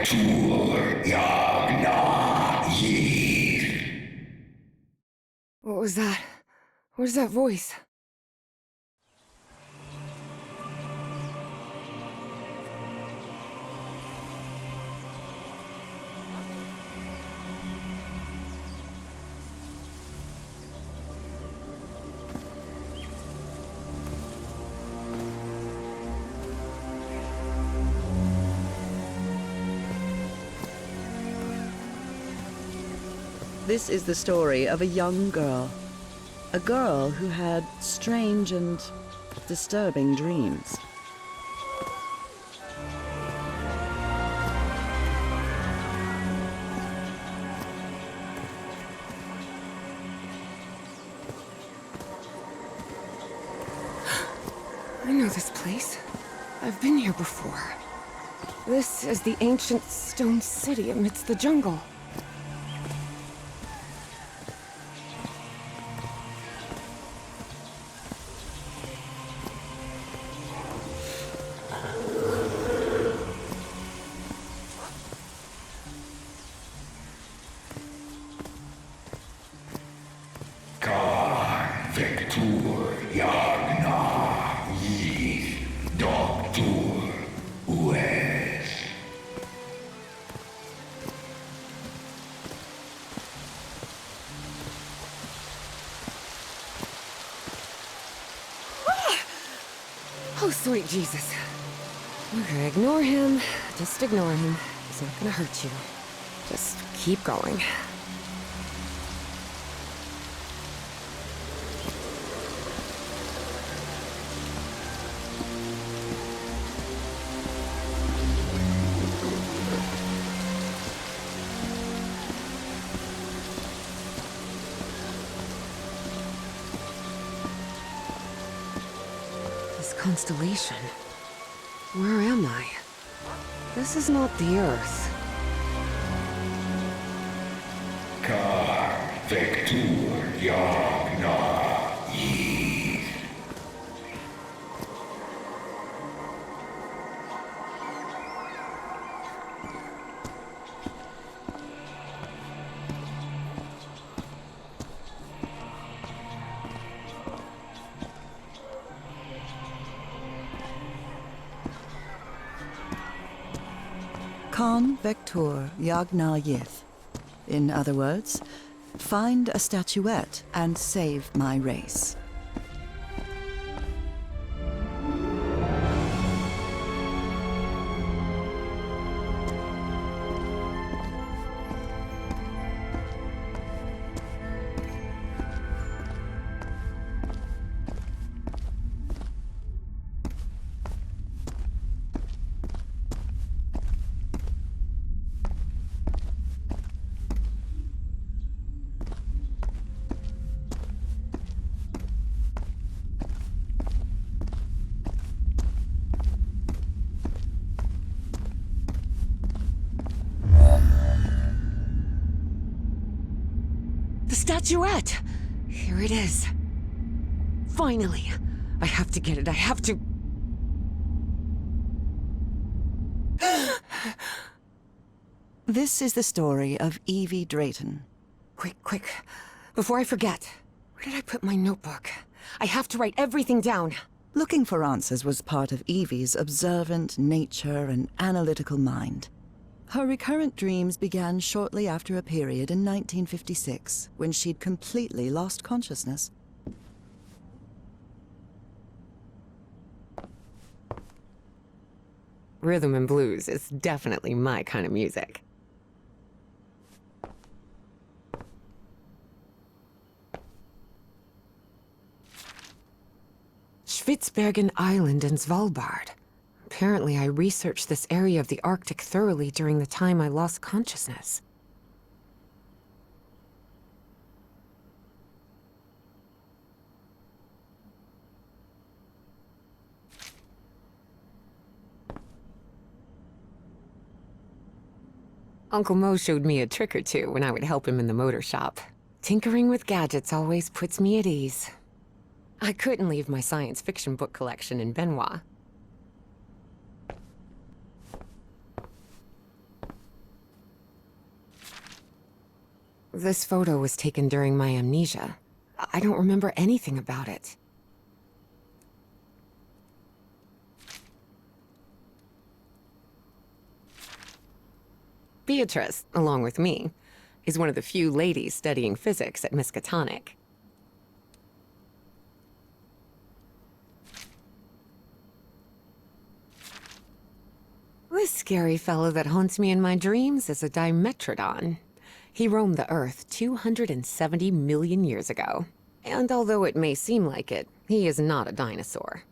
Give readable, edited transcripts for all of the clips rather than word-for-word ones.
Vektur Yagna Yir. What was that? Where's that voice? This is the story of a young girl. A girl who had strange and disturbing dreams. I know this place. I've been here before. This is the ancient stone city amidst the jungle. Vektur Yagna Yir. Doctor Ues. Oh, sweet Jesus. Okay, ignore him. Just ignore him. He's not gonna hurt you. Just keep going. This constellation. Where am I? This is not the Earth. Kar Vektur Yagna Yir. Khan Vektur Yagna Yith. In other words, find a statuette and save my race. The statuette! Here it is. Finally! I have to get it. I have to... This is the story of Evie Drayton. Quick. Before I forget. Where did I put my notebook? I have to write everything down. Looking for answers was part of Evie's observant nature and analytical mind. Her recurrent dreams began shortly after a period in 1956, when she'd completely lost consciousness. Rhythm and blues is definitely my kind of music. Spitsbergen Island and Svalbard. Apparently, I researched this area of the Arctic thoroughly during the time I lost consciousness. Uncle Mo showed me a trick or two when I would help him in the motor shop. Tinkering with gadgets always puts me at ease. I couldn't leave my science fiction book collection in Benoit. This photo was taken during my amnesia. I don't remember anything about it. Beatrice, along with me, is one of the few ladies studying physics at Miskatonic. This scary fellow that haunts me in my dreams is a Dimetrodon. He roamed the Earth 270 million years ago. And although it may seem like it, he is not a dinosaur.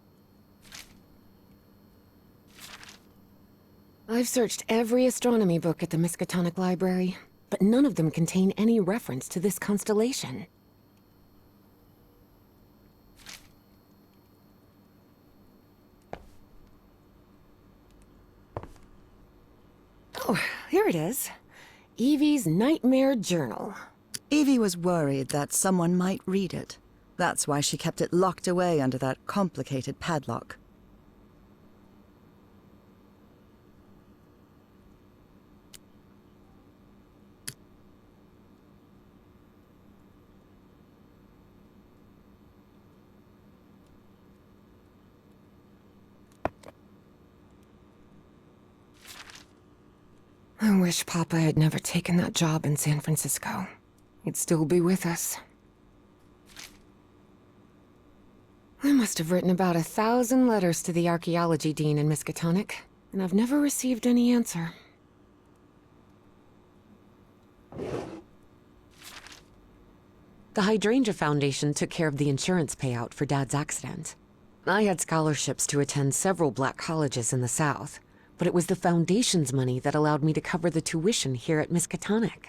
I've searched every astronomy book at the Miskatonic Library, but none of them contain any reference to this constellation. Oh, here it is. Evie's Nightmare Journal. Evie was worried that someone might read it. That's why she kept it locked away under that complicated padlock. I wish Papa had never taken that job in San Francisco. He'd still be with us. I must have written about 1,000 letters to the archaeology dean in Miskatonic, and I've never received any answer. The Hydrangea Foundation took care of the insurance payout for Dad's accident. I had scholarships to attend several black colleges in the South, but it was the Foundation's money that allowed me to cover the tuition here at Miskatonic.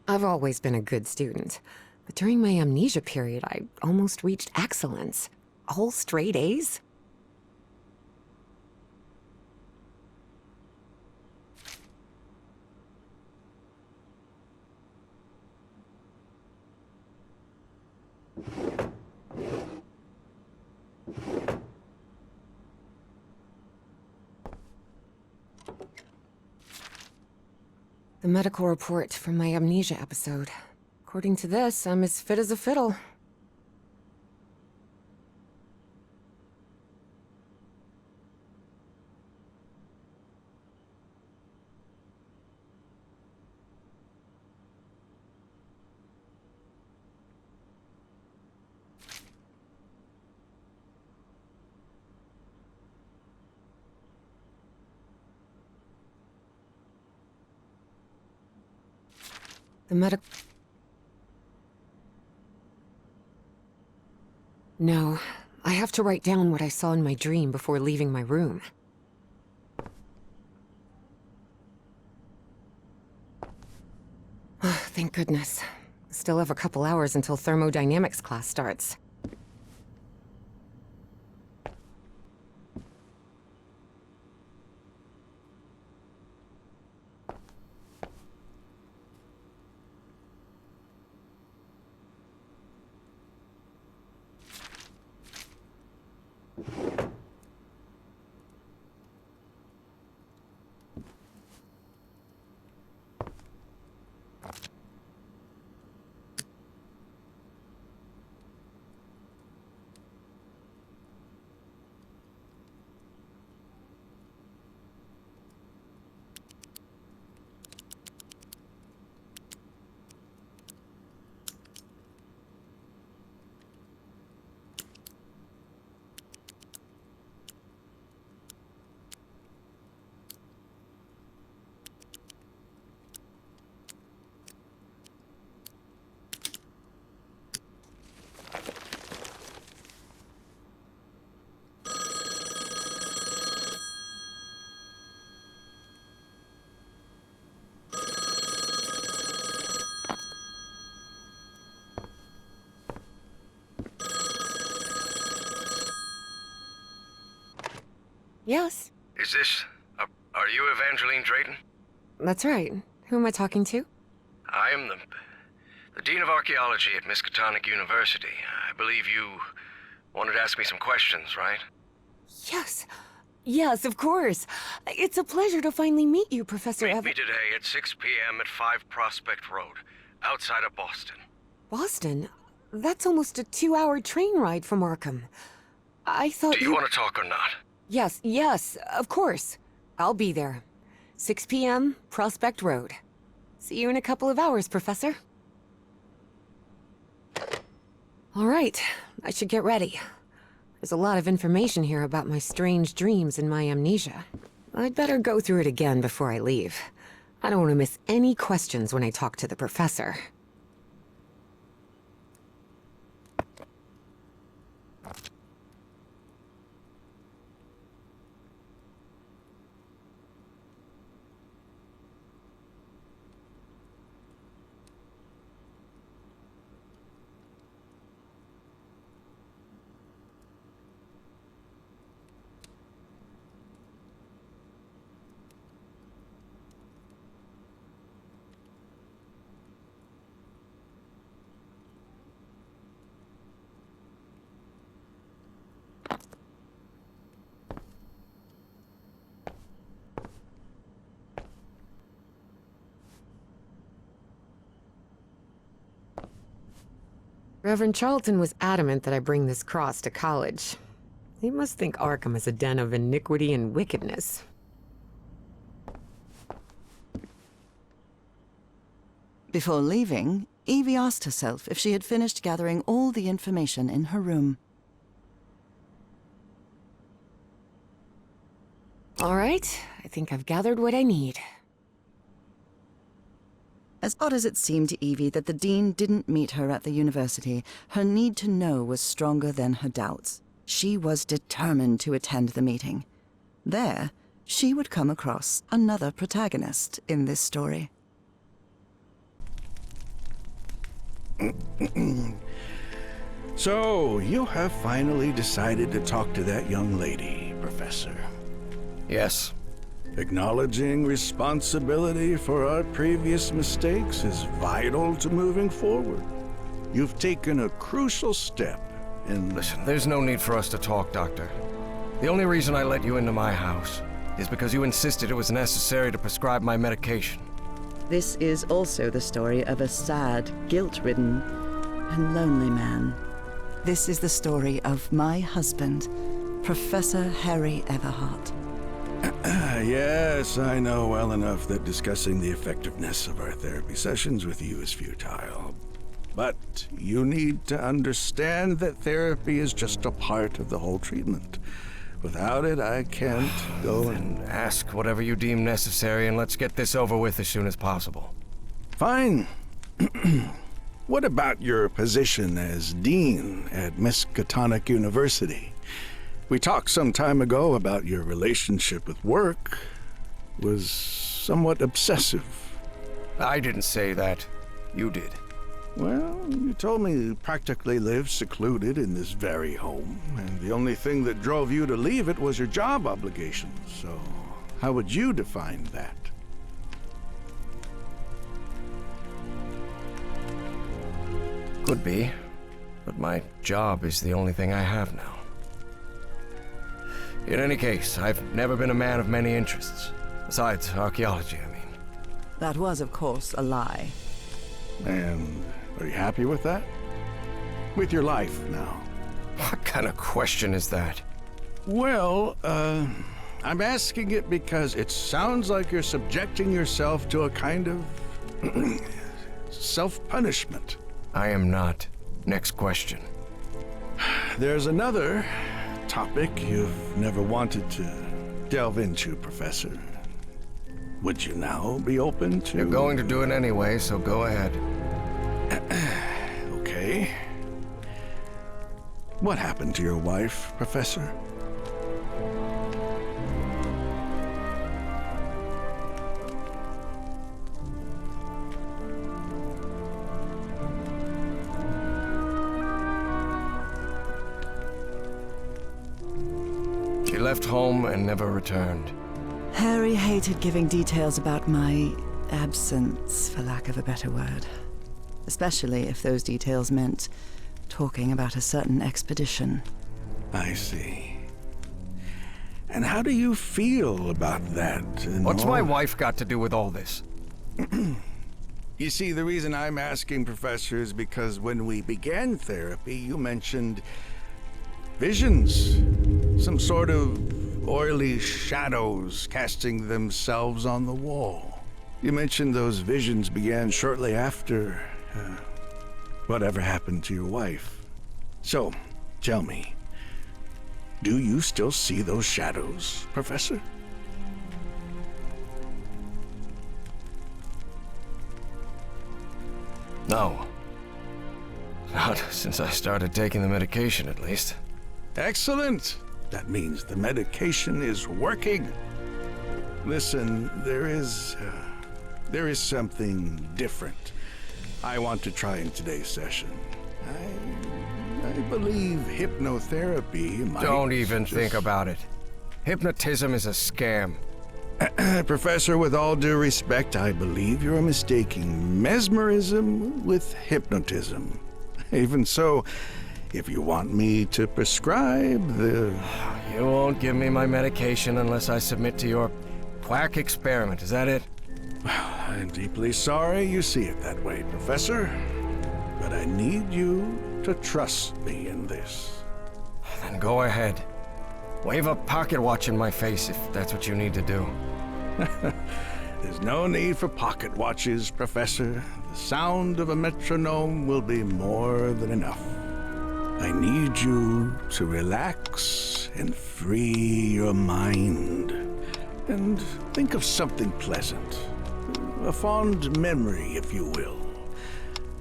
I've always been a good student, but during my amnesia period, I almost reached excellence. All straight A's? The medical report from my amnesia episode. According to this, I'm as fit as a fiddle. The medic... No, I have to write down what I saw in my dream before leaving my room. Thank goodness. Still have a couple hours until thermodynamics class starts. Yes, Is this... are you Evangeline Drayton? that's right. Who am I talking to? I am the Dean of Archaeology at Miskatonic University. I believe you Wanted to ask me some questions, right? Yes. Yes, of course. It's a pleasure to finally meet you, Professor Meet Evan. me today at 6 p.m. at 5 Prospect Road, outside of Boston. Boston? That's almost a 2-hour train ride from Arkham. I thought Do you want to talk or not? Yes, yes, of course. I'll be there. 6 p.m., Prospect Road. See you in a couple of hours, Professor. All right, I should get ready. There's a lot of information here about my strange dreams and my amnesia. I'd better go through it again before I leave. I don't want to miss any questions when I talk to the professor. Reverend Charlton was adamant that I bring this cross to college. He must think Arkham is a den of iniquity and wickedness. Before leaving, Evie asked herself if she had finished gathering all the information in her room. All right, I think I've gathered what I need. As odd as it seemed to Evie that the Dean didn't meet her at the university, her need to know was stronger than her doubts. She was determined to attend the meeting. There, she would come across another protagonist in this story. So, you have finally decided to talk to that young lady, Professor. Yes. Acknowledging responsibility for our previous mistakes is vital to moving forward. You've taken a crucial step in... Listen, there's no need for us to talk, Doctor. The only reason I let you into my house is because you insisted it was necessary to prescribe my medication. This is also the story of a sad, guilt-ridden, and lonely man. This is the story of my husband, Professor Harry Everhart. Yes, I know well enough that discussing the effectiveness of our therapy sessions with you is futile. But you need to understand that therapy is just a part of the whole treatment. Without it, I can't go and... Ask whatever you deem necessary and let's get this over with as soon as possible. Fine. What about your position as dean at Miskatonic University? We talked some time ago about your relationship with work was somewhat obsessive. I didn't say that. You did. Well, you told me you practically lived secluded in this very home, and the only thing that drove you to leave it was your job obligations. So, how would you define that? Could be, but my job is the only thing I have now. In any case, I've never been a man of many interests. Besides archaeology, I mean. That was, of course, a lie. And are you happy with that? With your life now? What kind of question is that? Well, I'm asking it because it sounds like you're subjecting yourself to a kind of self-punishment. I am not. Next question. There's another topic you've never wanted to delve into, Professor. Would you now be open to... You're going to do it anyway, so go ahead. Okay. What happened to your wife, Professor? She left home and never returned. Harry hated giving details about my absence, for lack of a better word. Especially if those details meant talking about a certain expedition. I see. And how do you feel about that? What's my wife got to do with all this? You see, the reason I'm asking, Professor, is because when we began therapy, you mentioned visions. Some sort of oily shadows casting themselves on the wall. You mentioned those visions began shortly after whatever happened to your wife. So, tell me, do you still see those shadows, Professor? No. Not since I started taking the medication, at least. Excellent! That means the medication is working. Listen, there is something different I want to try in today's session. I believe hypnotherapy might... Don't even think about it. Hypnotism is a scam. Professor, with all due respect, I believe you're mistaking mesmerism with hypnotism. Even so, if you want me to prescribe the... You won't give me my medication unless I submit to your quack experiment, is that it? I'm deeply sorry you see it that way, Professor. But I need you to trust me in this. Then go ahead. Wave a pocket watch in my face if that's what you need to do. There's no need for pocket watches, Professor. The sound of a metronome will be more than enough. I need you to relax and free your mind. And think of something pleasant. A fond memory, if you will.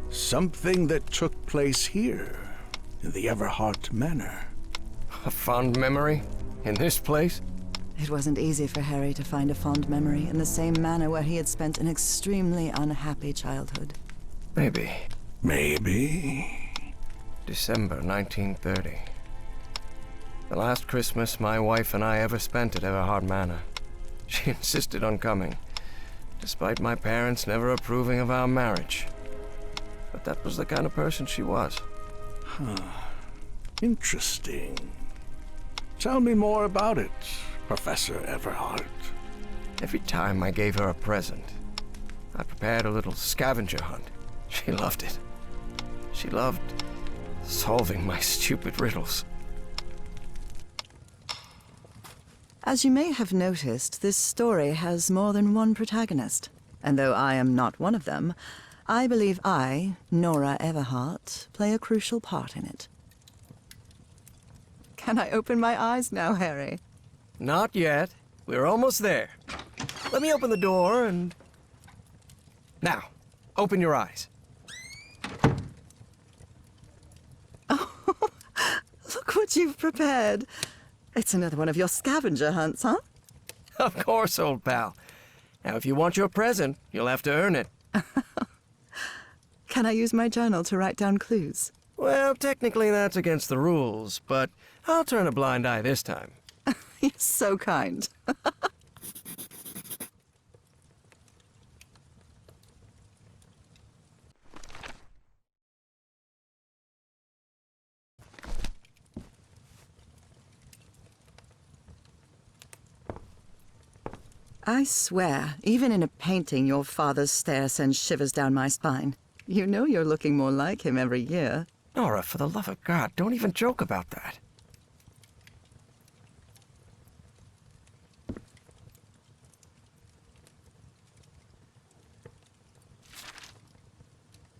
Something that took place here, in the Everhart Manor. A fond memory? In this place? It wasn't easy for Harry to find a fond memory in the same manor where he had spent an extremely unhappy childhood. Maybe. Maybe. December 1930. The last Christmas my wife and I ever spent at Everhart Manor. She insisted on coming, despite my parents never approving of our marriage. But that was the kind of person she was. Interesting. Tell me more about it, Professor Everhart. Every time I gave her a present, I prepared a little scavenger hunt. She loved it. She loved solving my stupid riddles. As you may have noticed, this story has more than one protagonist. And though I am not one of them, I believe I, Nora Everhart, play a crucial part in it. Can I open my eyes now, Harry? Not yet. We're almost there. Let me open the door and... Now, open your eyes. Look what you've prepared. It's another one of your scavenger hunts, huh? Of course, old pal. Now, if you want your present, you'll have to earn it. Can I use my journal to write down clues? Well, technically that's against the rules, but I'll turn a blind eye this time. You're so kind. I swear, even in a painting, your father's stare sends shivers down my spine. You know you're looking more like him every year. Nora, for the love of God, don't even joke about that.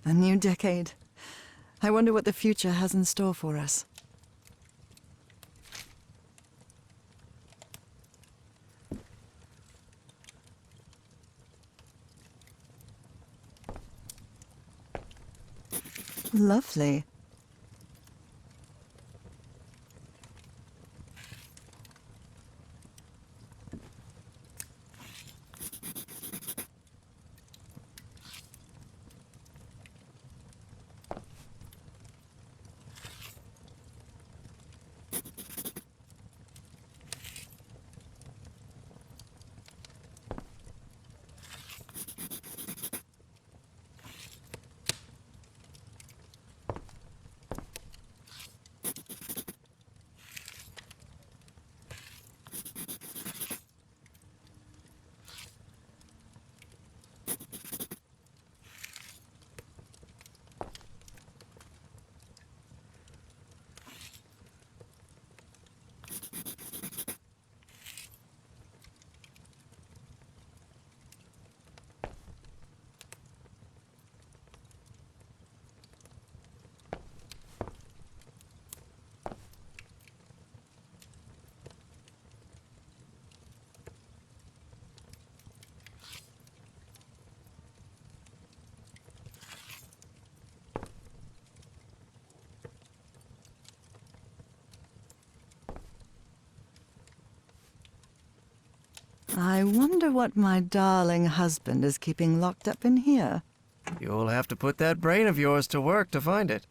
A new decade. I wonder what the future has in store for us. Lovely. I wonder what my darling husband is keeping locked up in here. You'll have to put that brain of yours to work to find it.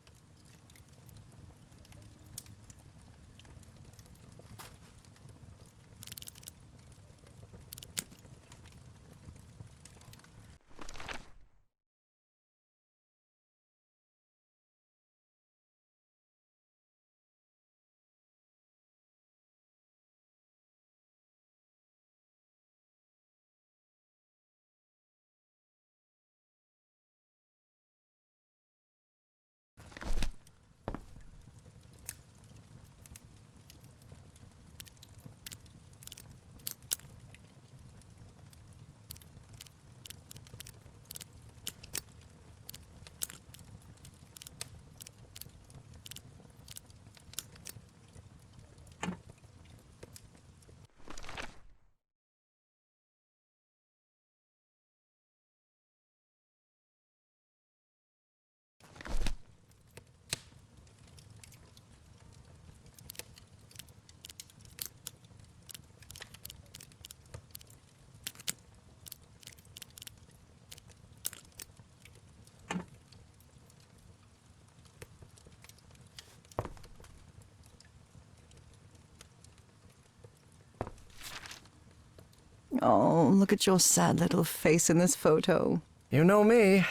Oh, look at your sad little face in this photo. You know me.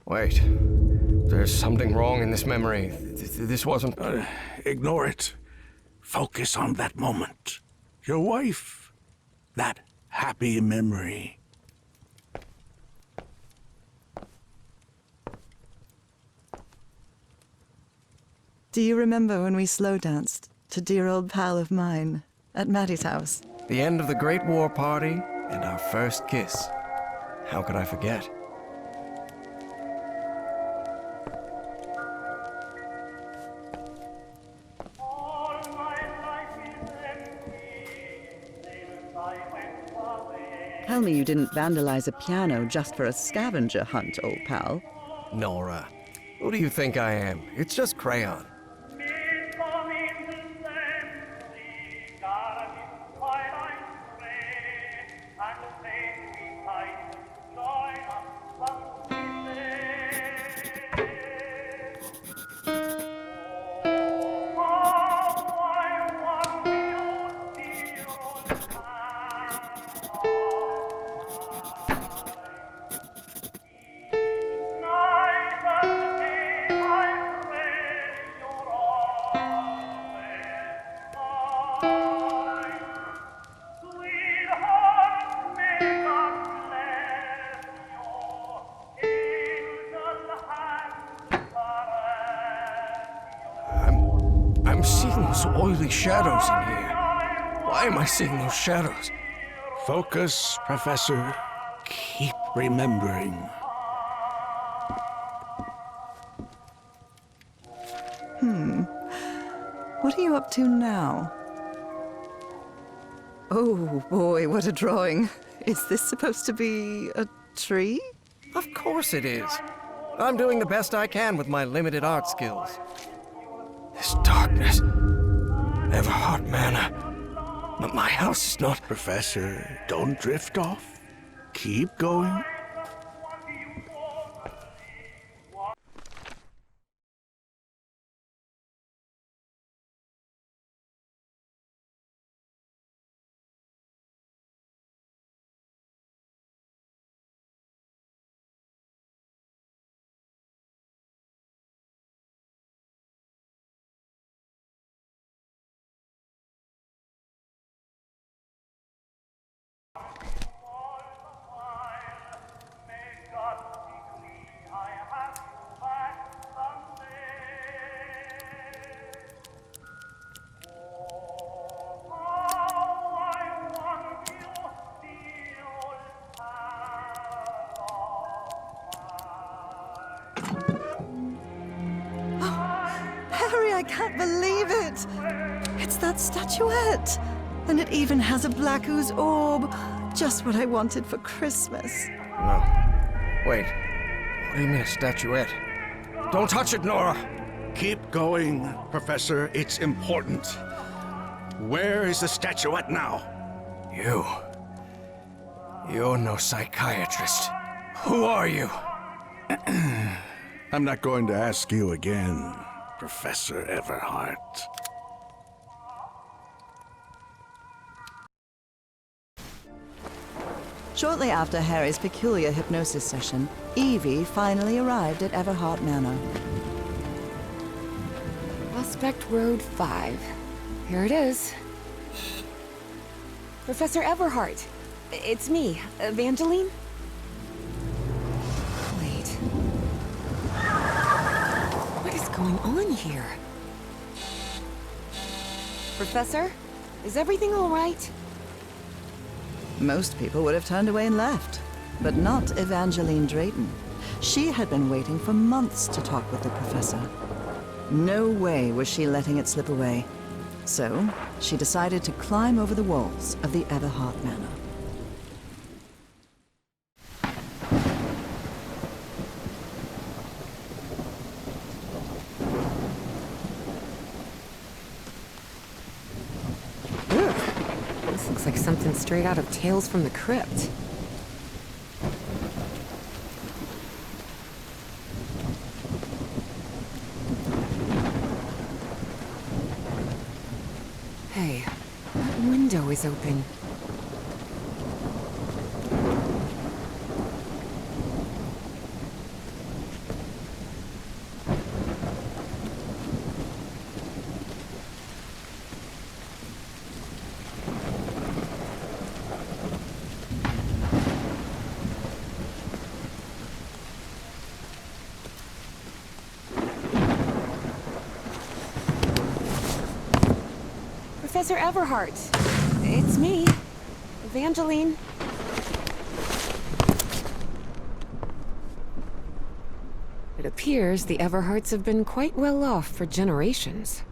Wait. There's something wrong in this memory. This wasn't... Ignore it. Focus on that moment. Your wife. That happy memory. Do you remember when we slow danced to Dear Old Pal of Mine at Maddie's house? The end of the Great War Party and our first kiss. How could I forget? Tell me you didn't vandalize a piano just for a scavenger hunt, old pal. Nora, who do you think I am? It's just crayon. I'm seeing those oily shadows in here. Why am I seeing those shadows? Focus, Professor. Keep remembering. What are you up to now? Oh boy, what a drawing. Is this supposed to be a tree? Of course it is. I'm doing the best I can with my limited art skills. This darkness, Everhard Manor. But my house is not... Professor, don't drift off. Keep going. Harry, I can't believe it! It's that statuette! And it even has a black ooze orb. Just what I wanted for Christmas. No. Wait. What do you mean a statuette? Don't touch it, Nora! Keep going, Professor. It's important. Where is the statuette now? You're no psychiatrist. Who are you? I'm not going to ask you again, Professor Everhart. Shortly after Harry's peculiar hypnosis session, Evie finally arrived at Everhart Manor. Prospect Road 5. Here it is. Professor Everhart. It's me, Evangeline. Wait. What is going on here? Professor? Is everything all right? Most people would have turned away and left, but not Evangeline Drayton. She had been waiting for months to talk with the professor. No way was she letting it slip away. So, she decided to climb over the walls of the Everhart Manor. This looks like something straight out of Tales from the Crypt. Hey, that window is open. Professor Everhart. It's me, Evangeline. It appears the Everharts have been quite well off for generations.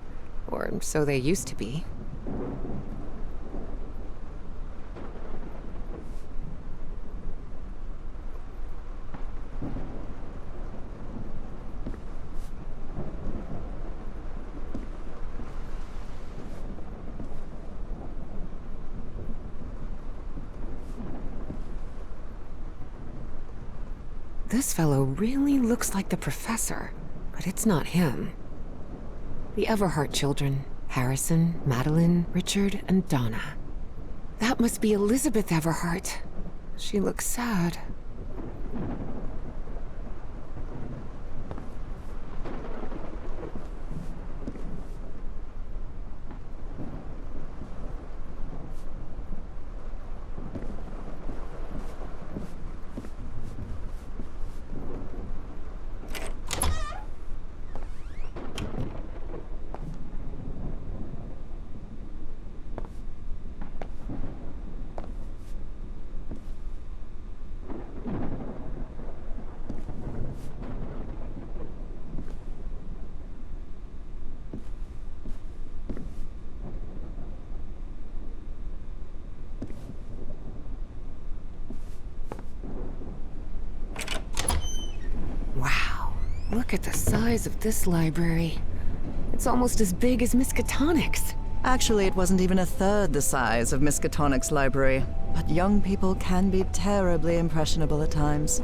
Or so they used to be. This fellow really looks like the professor, but it's not him. The Everhart children, Harrison, Madeline, Richard, and Donna. That must be Elizabeth Everhart. She looks sad. Wow, look at the size of this library. It's almost as big as Miskatonic's. Actually, it wasn't even a third the size of Miskatonic's library, but young people can be terribly impressionable at times.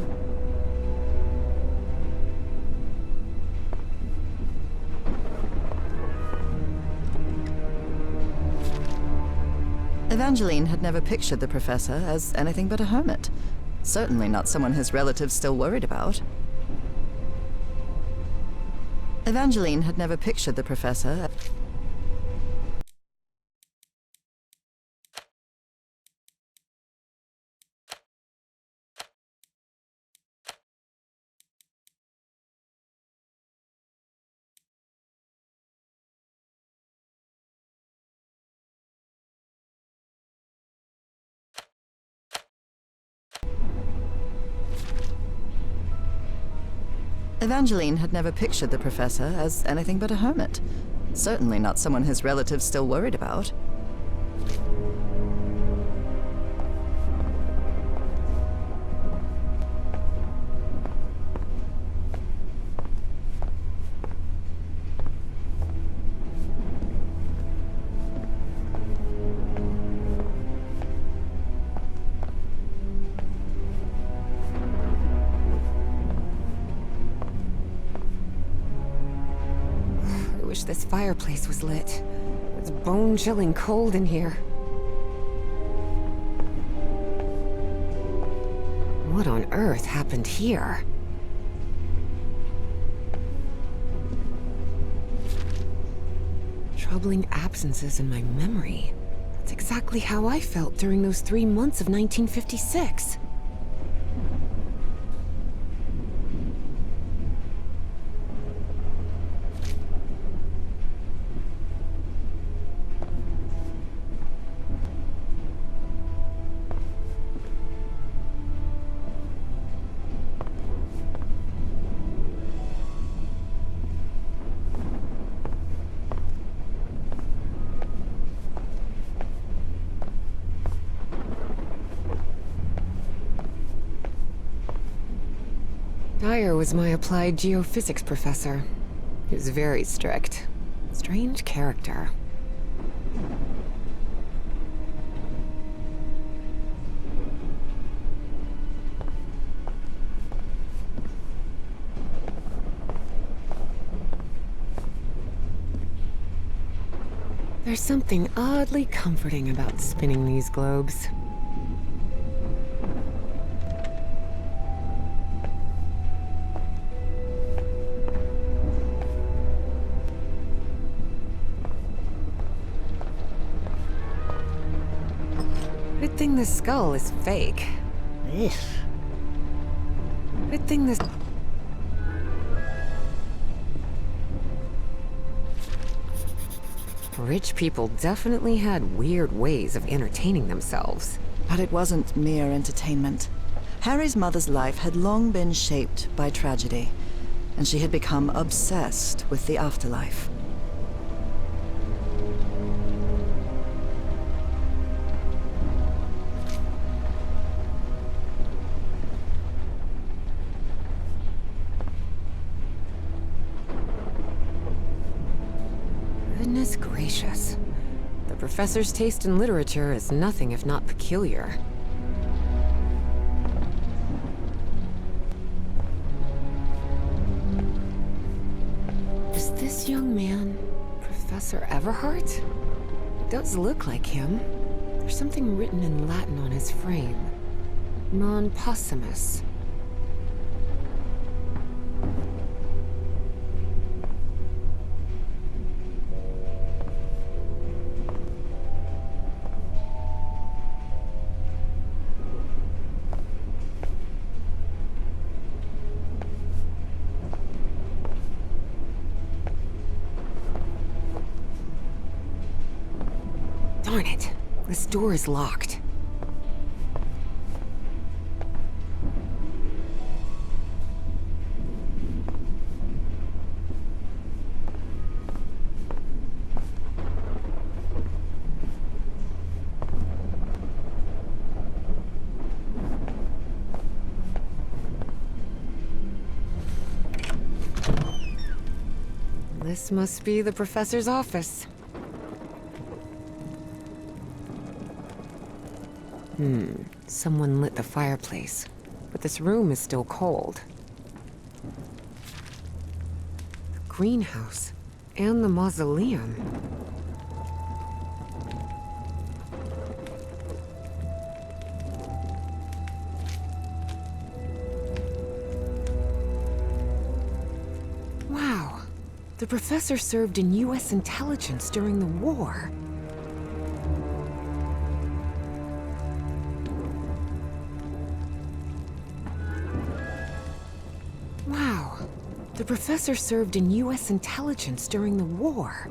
Evangeline had never pictured the professor as anything but a hermit. Certainly not someone his relatives still worried about. Evangeline had never pictured the professor. Evangeline had never pictured the professor as anything but a hermit. Certainly not someone his relatives still worried about. this fireplace was lit. It's bone-chilling cold in here. What on earth happened here? Troubling absences in my memory. That's exactly how I felt during those 3 months of 1956. Dyer was my applied geophysics professor. He was very strict. Strange character. There's something oddly comforting about spinning these globes. Good thing the skull is fake. Ugh. Good thing this... Rich people definitely had weird ways of entertaining themselves. But it wasn't mere entertainment. Harry's mother's life had long been shaped by tragedy, and she had become obsessed with the afterlife. Goodness gracious. The professor's taste in literature is nothing if not peculiar. Is this young man Professor Everhart? It does look like him. There's something written in Latin on his frame. Non possumus. Darn it. This door is locked. This must be the professor's office. Someone lit the fireplace, but this room is still cold. The greenhouse and the mausoleum. Wow, the professor served in U.S. intelligence during the war. The professor served in U.S. intelligence during the war.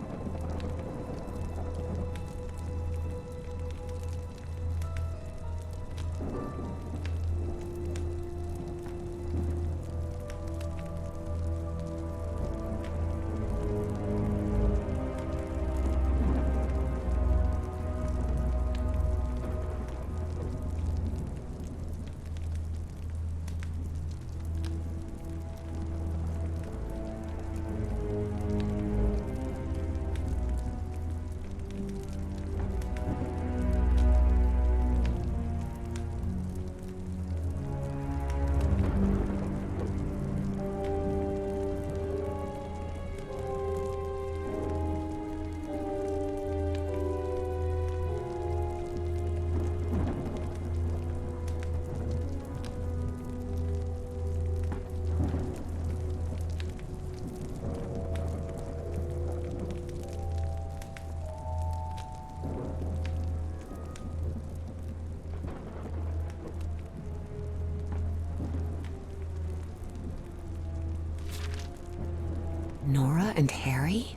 Bella and Harry?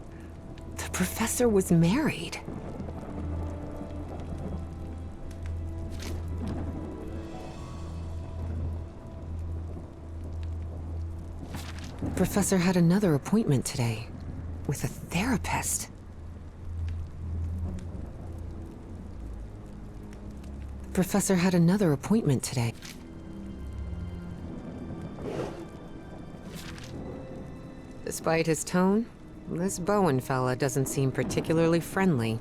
The professor was married. Professor had another appointment today with a therapist. Professor had another appointment today. Despite his tone, this Bowen fella doesn't seem particularly friendly.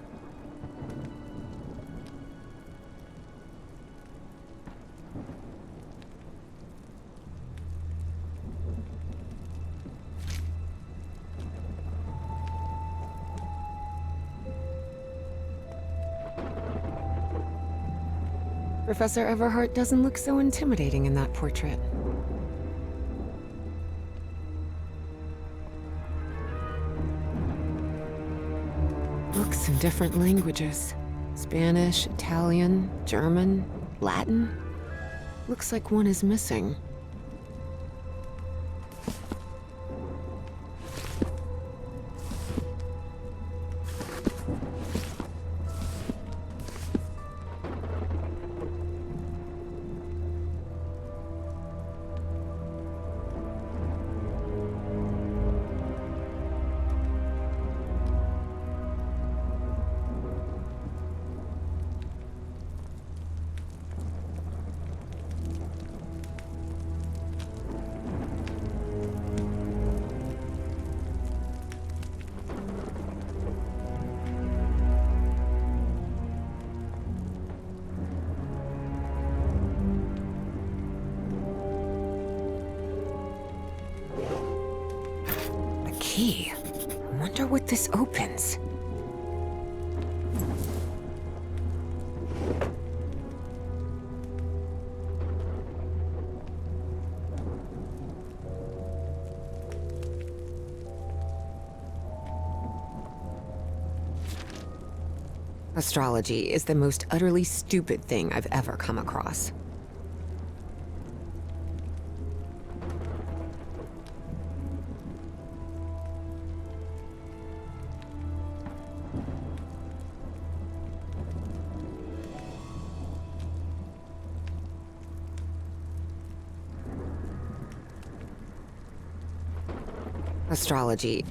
Professor Everhart doesn't look so intimidating in that portrait. Books in different languages. Spanish, Italian, German, Latin. Looks like one is missing. Key. Wonder what this opens. Astrology is the most utterly stupid thing I've ever come across. Astrology.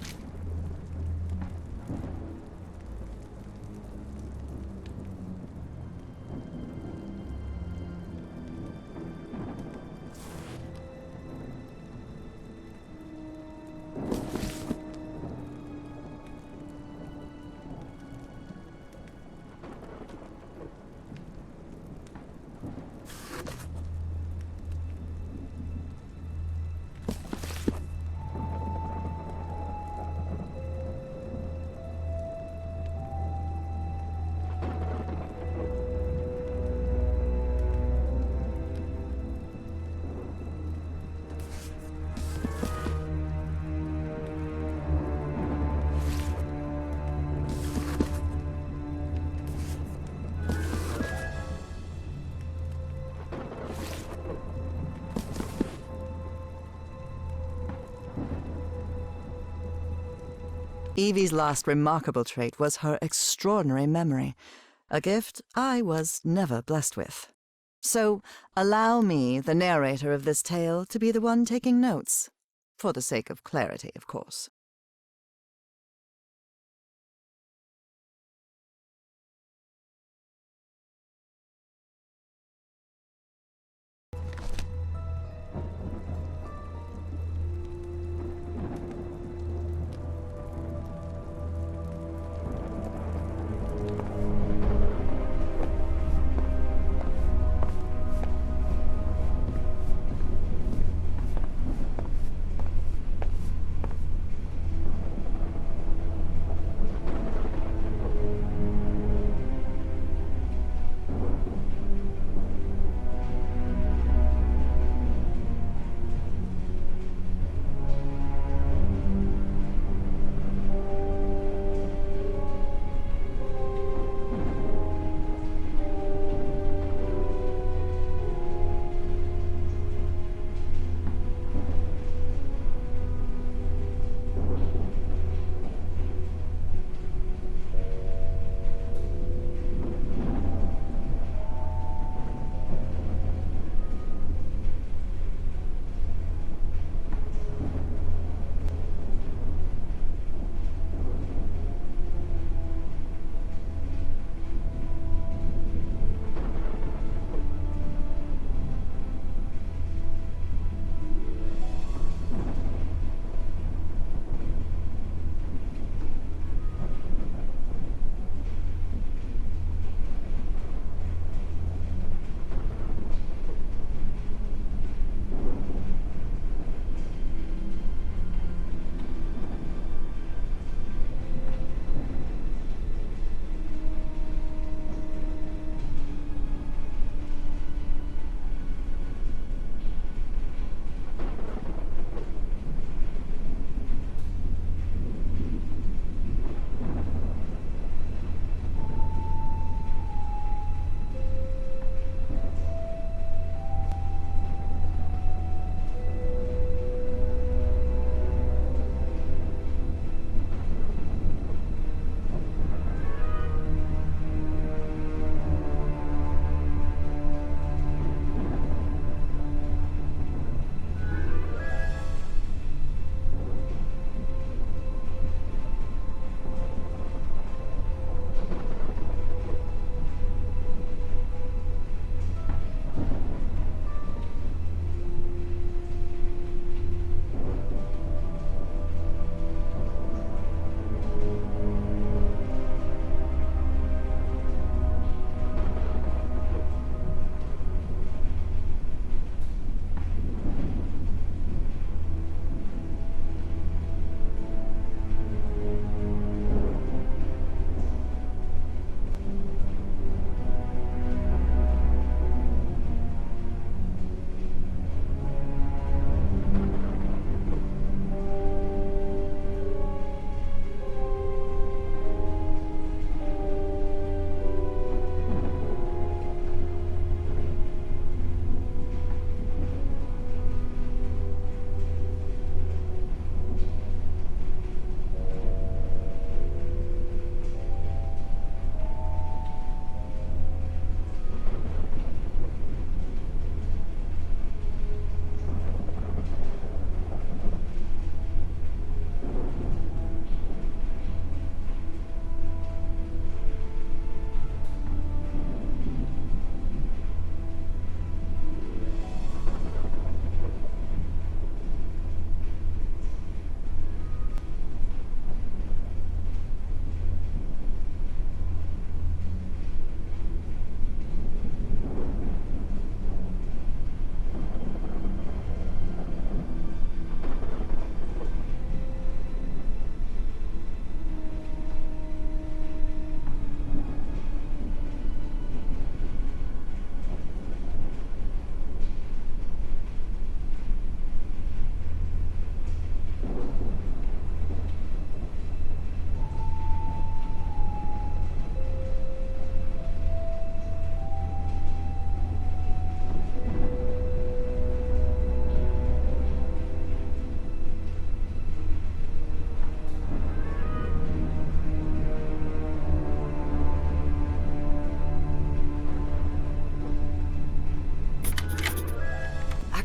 Evie's last remarkable trait was her extraordinary memory, a gift I was never blessed with. So allow me, the narrator of this tale, to be the one taking notes. For the sake of clarity, of course.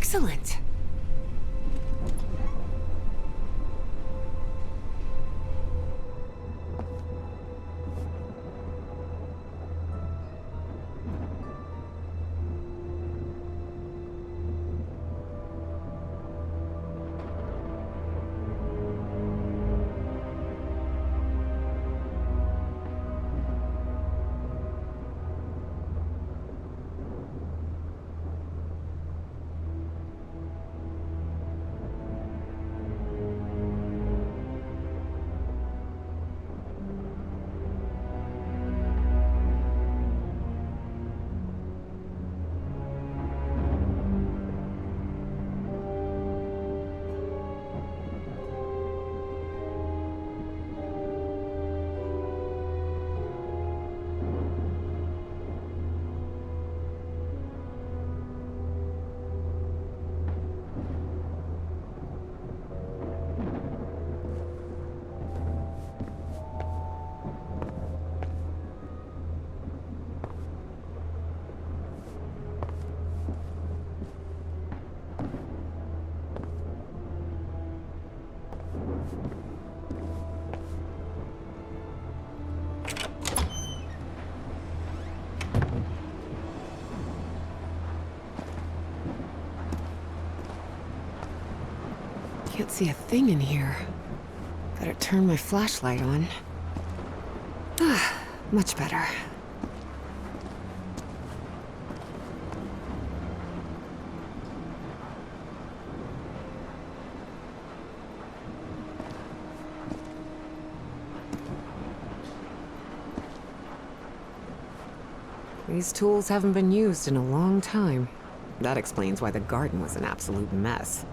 Excellent. Can't see a thing in here. Better turn my flashlight on. Ah, much better. These tools haven't been used in a long time. That explains why the garden was an absolute mess.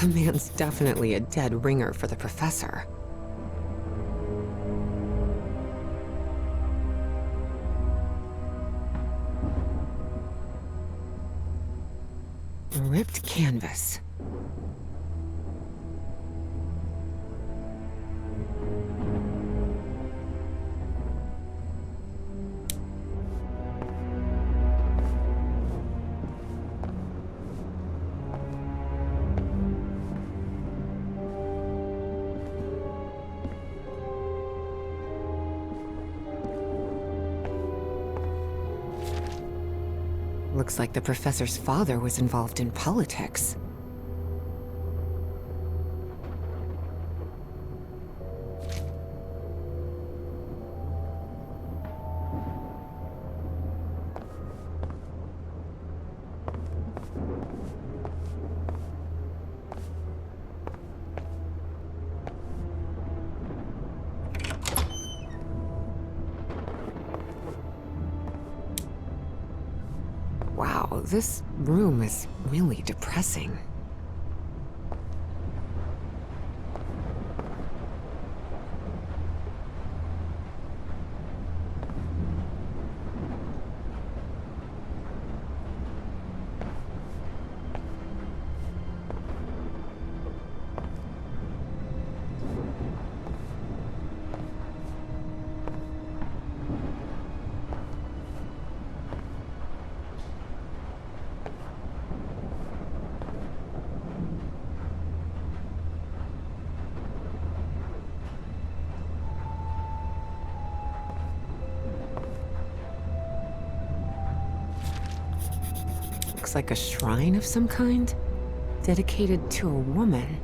The man's definitely a dead ringer for the professor. Ripped canvas. Looks like the professor's father was involved in politics. Wow, this room is really depressing. Looks like a shrine of some kind, dedicated to a woman.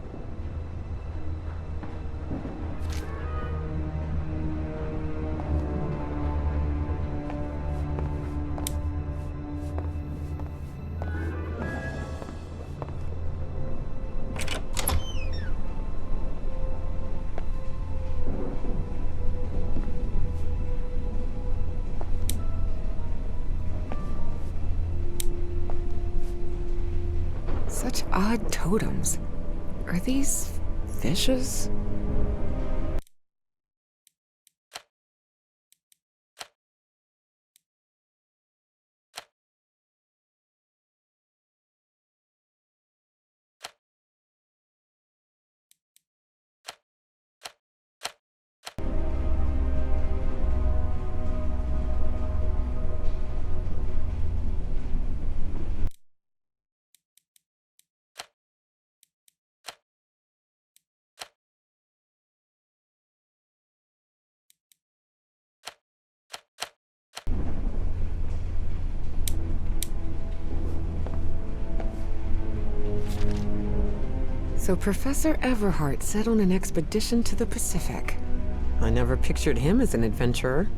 Such odd totems. Are these fishes? So Professor Everhart set on an expedition to the Pacific. I never pictured him as an adventurer.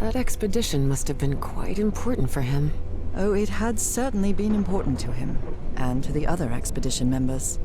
That expedition must have been quite important for him. Oh, it had certainly been important to him, and to the other expedition members.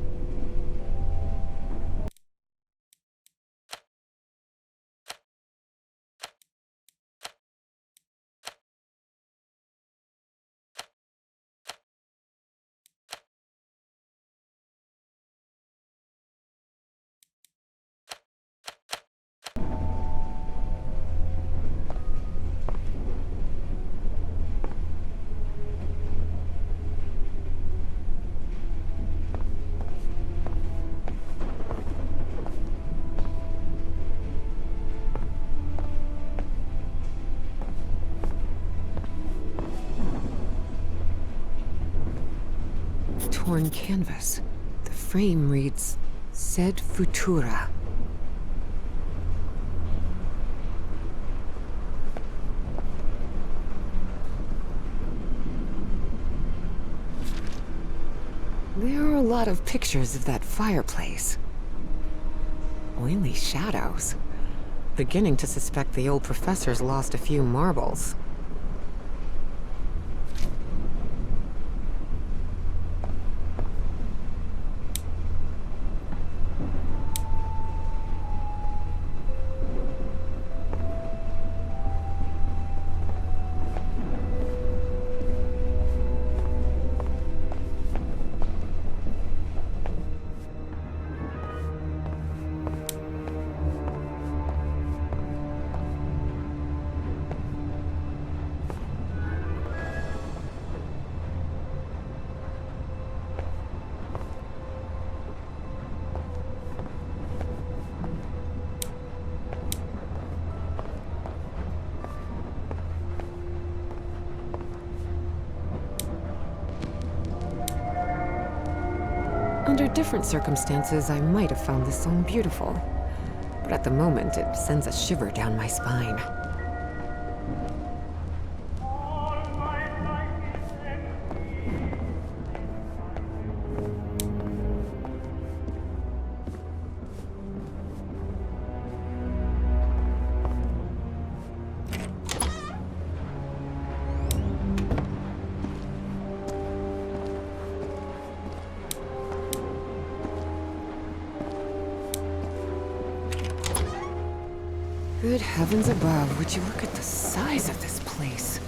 Torn canvas. The frame reads, Sed Futura. There are a lot of pictures of that fireplace. Oily shadows. Beginning to suspect the old professor's lost a few marbles. Under different circumstances, I might have found this song beautiful. But at the moment, it sends a shiver down my spine. Good heavens above, would you look at the size of this place?